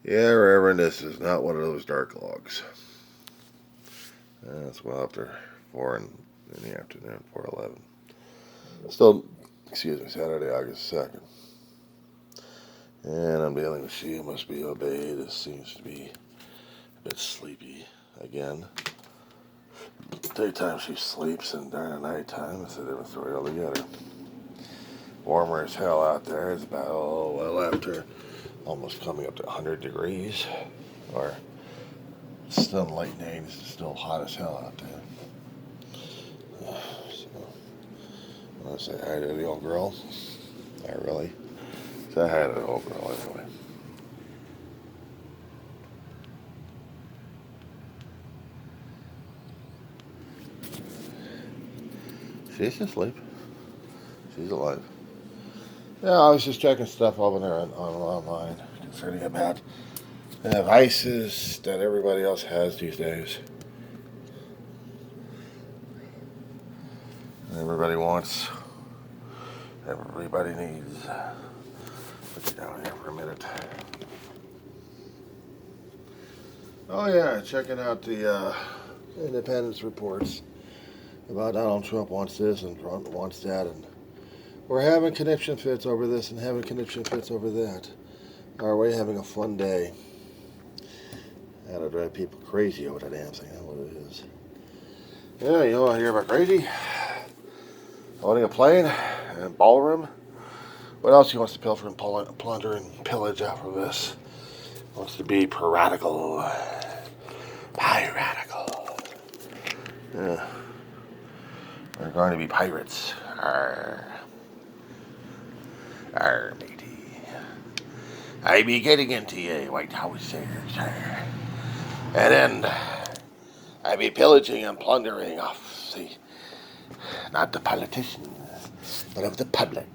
Yeah, Reverend, this is not one of those dark logs. It's well after 4 in the afternoon, 4:11. Still, excuse me, Saturday, August 2nd. And I'm dealing with She Must Be Obeyed. This seems to be a bit sleepy again. Daytime she sleeps, and during the nighttime it's a different story altogether. Warmer as hell out there. It's about, well after almost coming up to 100 degrees. Or still late 80s. It's still hot as hell out there. So, I want to say hi to the old girl. I really say hi to the old girl anyway. She's asleep. She's alive. Yeah, I was just checking stuff over there online concerning about vices that everybody else has these days. Everybody wants. Everybody needs. Put you down here for a minute. Oh yeah, checking out the independence reports about Donald Trump wants this and Trump wants that, and we're having conniption fits over this and having conniption fits over that. Are we having a fun day? That'll drive people crazy over that damn thing. That's what it is. Yeah, you want to hear about crazy? Owning a plane and ballroom. What else he wants to pilfer and plunder and pillage after this? Wants to be piratical. Piratical. Yeah. We're going to be pirates. Arr. Arr, matey. I be getting into a White House there, sir. And then I be pillaging and plundering off the, not the politicians, but of the public.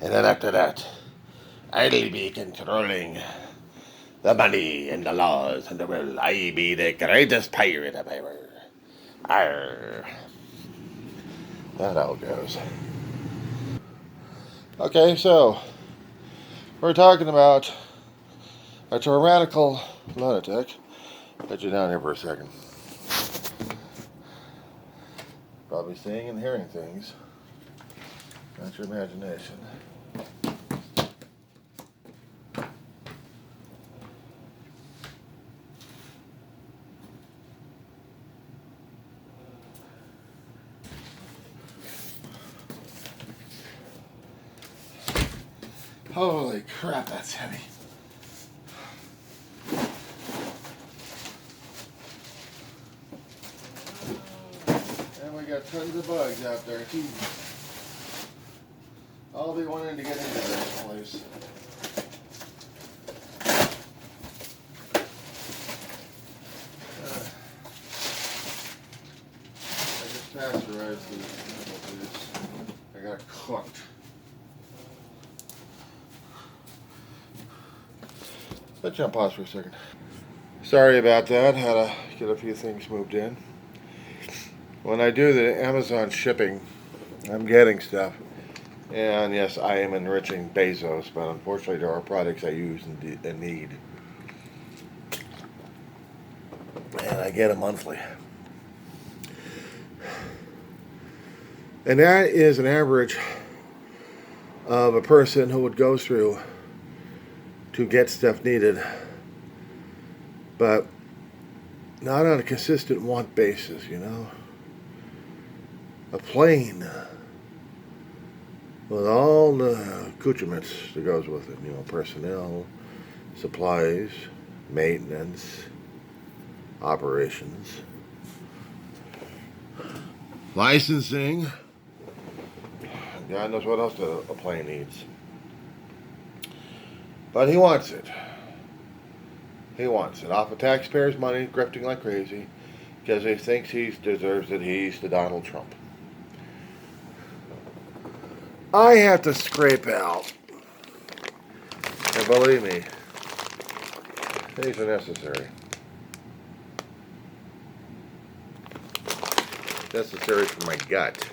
And then after that, I'll be controlling the money and the laws and the will. I be the greatest pirate of ever. Arr. That how it goes. Okay, so we're talking about a tyrannical lunatic. Put you down here for a second. Probably seeing and hearing things. That's your imagination. Holy crap, that's heavy. And we got tons of bugs out there too. I'll be wanting to get into this place. I just pasteurized these. I got cooked. Let's jump pause for a second. Sorry about that. Had to get a few things moved in. When I do the Amazon shipping, I'm getting stuff. And yes, I am enriching Bezos, but unfortunately there are products I use and need. And I get them monthly. And that is an average of a person who would go through to get stuff needed, but not on a consistent want basis, you know. A plane with all the accoutrements that goes with it, you know, personnel, supplies, maintenance, operations, licensing. God knows what else a plane needs. But he wants it. He wants it off of taxpayers' money, grifting like crazy, because he thinks he deserves it. He's the Donald Trump. I have to scrape out, and believe me, these are necessary. Necessary for my gut.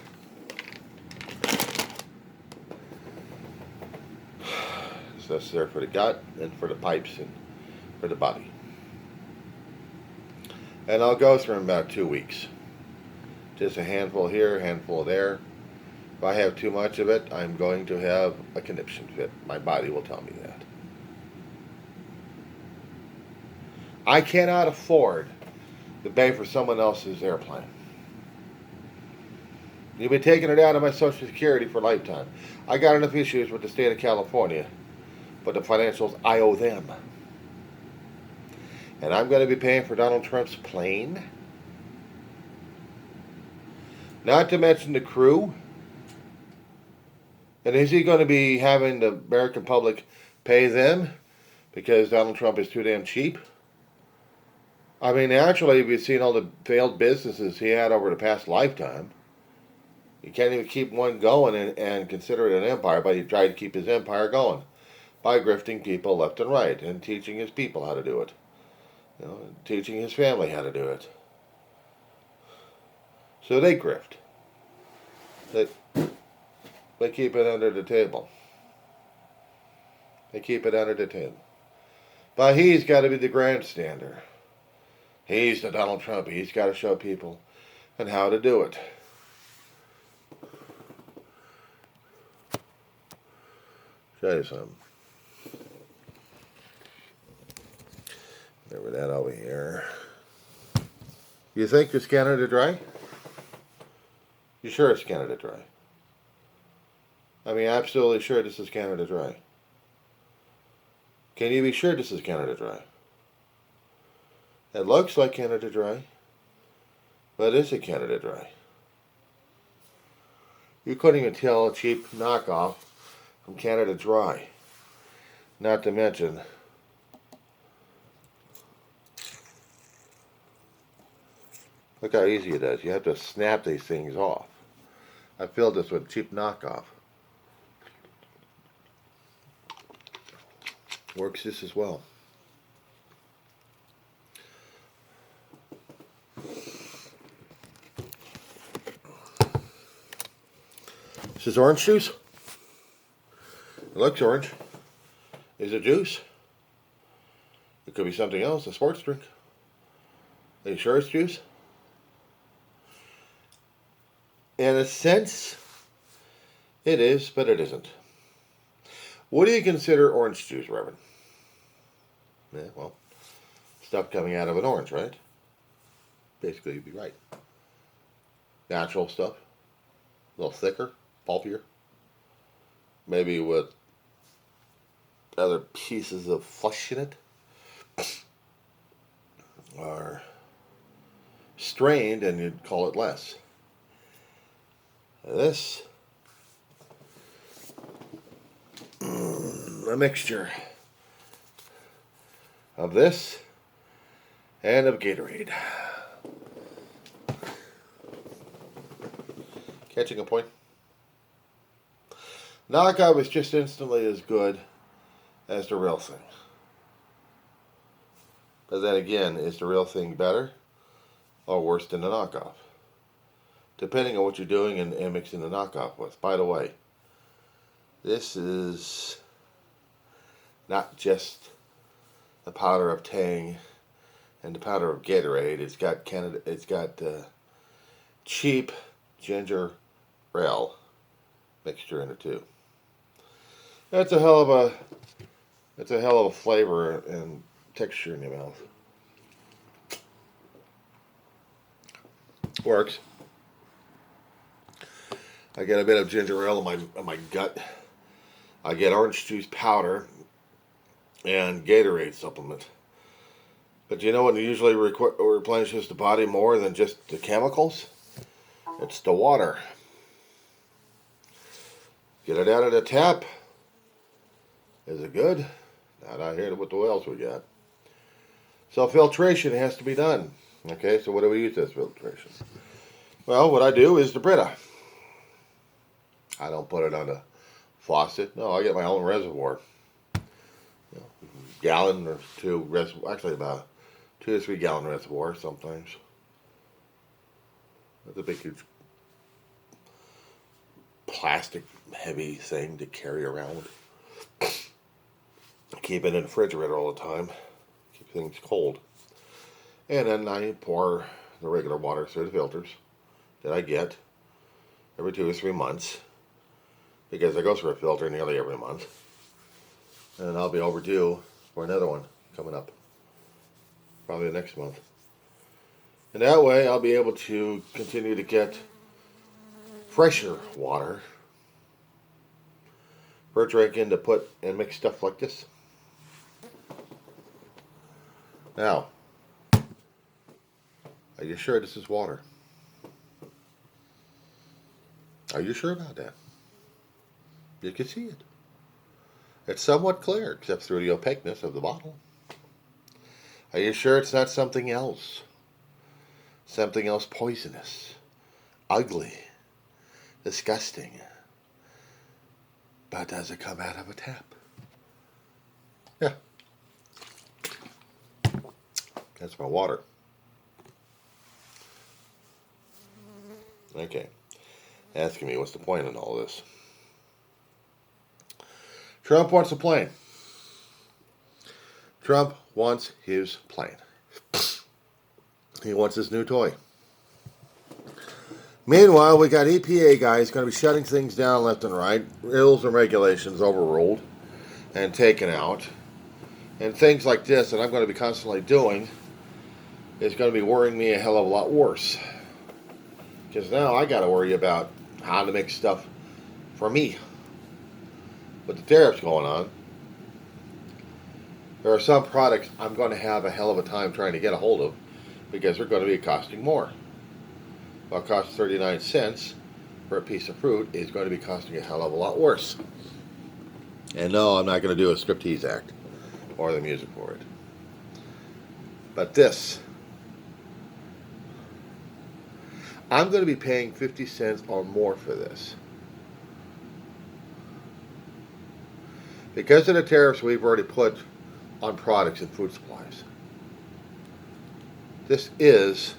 necessary for the gut and for the pipes and for the body. And I'll go through in about 2 weeks. Just a handful here, a handful there. If I have too much of it, I'm going to have a conniption fit. My body will tell me that. I cannot afford to pay for someone else's airplane. You've been taking it out of my Social Security for a lifetime. I got enough issues with the state of California, but the financials, I owe them. And I'm going to be paying for Donald Trump's plane. Not to mention the crew. And is he going to be having the American public pay them because Donald Trump is too damn cheap? I mean, actually, we've seen all the failed businesses he had over the past lifetime. You can't even keep one going and consider it an empire, but he tried to keep his empire going by grifting people left and right and teaching his people how to do it. You know, teaching his family how to do it. So they grift. They keep it under the table. They keep it under the table. But he's got to be the grandstander. He's the Donald Trump. He's got to show people and how to do it. Show you something. Remember that over here. You think it's Canada Dry? You sure it's Canada Dry? I mean, absolutely sure this is Canada Dry. Can you be sure this is Canada Dry? It looks like Canada Dry, but is it Canada Dry? You couldn't even tell a cheap knockoff from Canada Dry. Not to mention, look how easy it is. You have to snap these things off. I filled this with cheap knockoff. Works just as well. This is orange juice. It looks orange. Is it juice? It could be something else, a sports drink. Are you sure it's juice? In a sense, it is, but it isn't. What do you consider orange juice, Reverend? Yeah, well, stuff coming out of an orange, right? Basically, you'd be right. Natural stuff. A little thicker, pulpier. Maybe with other pieces of flesh in it. Or strained, and you'd call it less. This, a mixture of this and of Gatorade. Catching a point? Knockout was just instantly as good as the real thing. But then again, is the real thing better or worse than the knockoff? Depending on what you're doing and mixing the knockoff with. By the way, this is not just the powder of Tang and the powder of Gatorade. It's got cheap ginger ale mixture in it too. That's a hell of a flavor and texture in your mouth. Works. I get a bit of ginger ale in my gut. I get orange juice powder and Gatorade supplement. But you know what usually replenishes the body more than just the chemicals? It's the water. Get it out of the tap. Is it good? Not out here with the wells we got. So filtration has to be done. Okay, so what do we use this filtration? Well, what I do is the Brita. I don't put it on a faucet. No, I get my own reservoir. Gallon or two reservoir. Actually, about 2 to 3 gallon reservoir sometimes. That's a big, huge plastic, heavy thing to carry around. keep it in the refrigerator all the time. Keep things cold. And then I pour the regular water through the filters that I get every 2 or 3 months, because I go through a filter nearly every month. And I'll be overdue for another one coming up, probably next month. And that way I'll be able to continue to get fresher water for drinking to put and mix stuff like this. Now, are you sure this is water? Are you sure about that? You can see it. It's somewhat clear, except through the opaqueness of the bottle. Are you sure it's not something else? Something else poisonous, ugly, disgusting. But does it come out of a tap? Yeah. That's my water. Okay. Asking me what's the point in all this. Trump wants a plane. Trump wants his plane. He wants his new toy. Meanwhile, we got EPA guys going to be shutting things down left and right. Rules and regulations overruled and taken out. And things like this that I'm going to be constantly doing is going to be worrying me a hell of a lot worse. Because now I got to worry about how to make stuff for me. With the tariffs going on, there are some products I'm going to have a hell of a time trying to get a hold of because they're going to be costing more. What costs 39 cents for a piece of fruit is going to be costing a hell of a lot worse. And no, I'm not going to do a striptease act or the music for it. But this, I'm going to be paying 50 cents or more for this. Because of the tariffs we've already put on products and food supplies. This is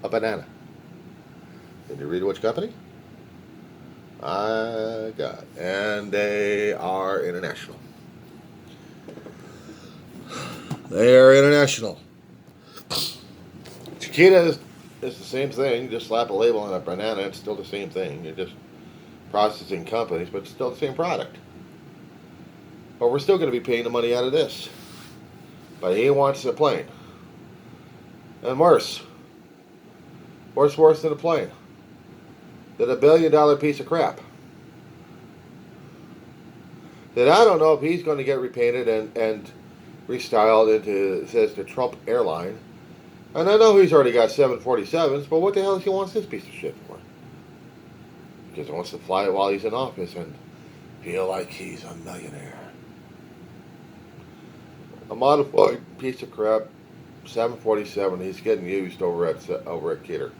a banana. Did you read which company? I got. And they are international. They are international. Chiquita is the same thing. Just slap a label on a banana. It's still the same thing. You're just processing companies, but it's still the same product. But we're still going to be paying the money out of this. But he wants a plane. And worse. What's worse than a plane? Than a $1 billion piece of crap. That I don't know if he's going to get repainted and restyled into, it says, the Trump airline. And I know he's already got 747s, but what the hell does he want this piece of shit for? Because he wants to fly it while he's in office and feel like he's a millionaire. A modified piece of crap, 747. He's getting used over at Keter.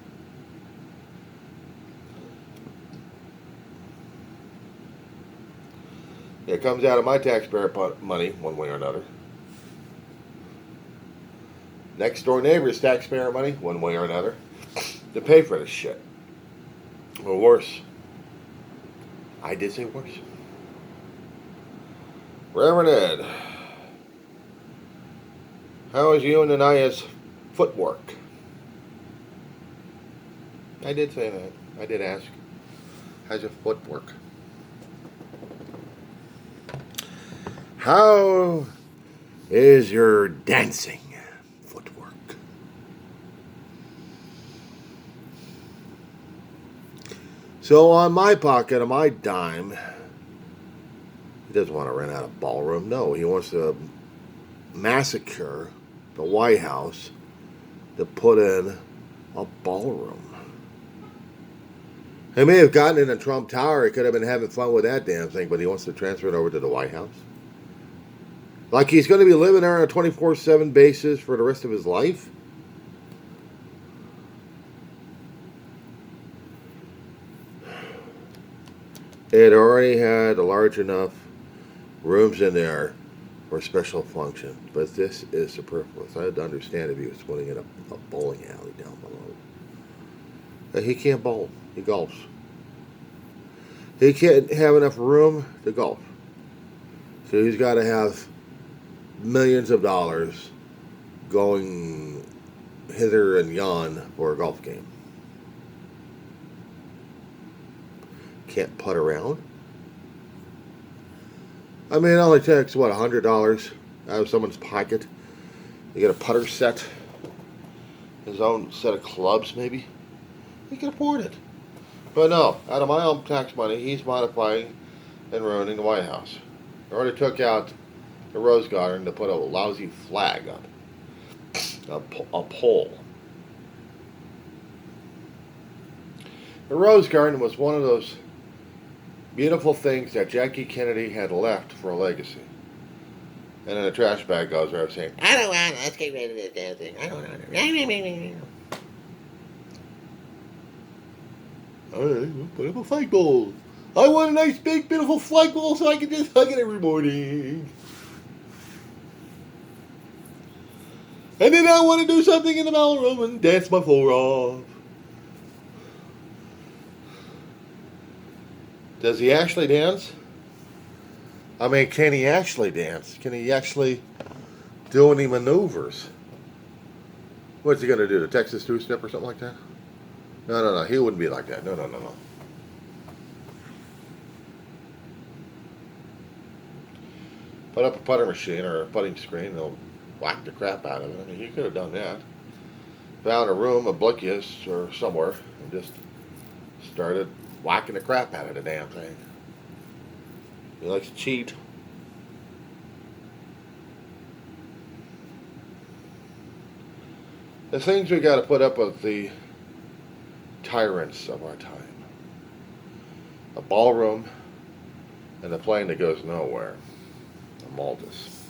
It comes out of my taxpayer money, one way or another. Next door neighbor's taxpayer money, one way or another, to pay for this shit. Or worse. I did say worse. Reverend Ed. How is you and Anaya's footwork? I did say that. I did ask. How's your footwork? How is your dancing footwork? So on my pocket, on my dime, he doesn't want to rent out a ballroom. No, he wants to massacre the White House to put in a ballroom. He may have gotten in the Trump Tower. He could have been having fun with that damn thing, but he wants to transfer it over to the White House. Like he's going to be living there on a 24/7 basis for the rest of his life? It already had large enough rooms in there for special function, but this is superfluous. I'd understand if he was putting in a bowling alley down below. He can't bowl. He golfs. He can't have enough room to golf. So he's got to have millions of dollars going hither and yon for a golf game. Can't putt around. I mean, it only takes, what, $100 out of someone's pocket. You get a putter set, his own set of clubs, maybe. He can afford it. But no, out of my own tax money, he's modifying and ruining the White House. I already took out the Rose Garden to put a lousy flag up. A pole. The Rose Garden was one of those beautiful things that Jackie Kennedy had left for a legacy. And then a trash bag goes around saying, I don't want it, let's get rid of this damn thing. I don't want it. Alright, we'll put up a flagpole. I want a nice big beautiful flagpole so I can just hug it every morning. And then I want to do something in the ballroom and dance my floor off. Does he actually dance? I mean, can he actually dance? Can he actually do any maneuvers? What's he going to do? The Texas two-step or something like that? No. He wouldn't be like that. No. Put up a putter machine or a putting screen and they'll whack the crap out of it. I mean, he could have done that. Found a room oblivious or somewhere and just started whacking the crap out of the damn thing. He likes to cheat. The things we got to put up with the tyrants of our time. A ballroom and a plane that goes nowhere. A Maltus.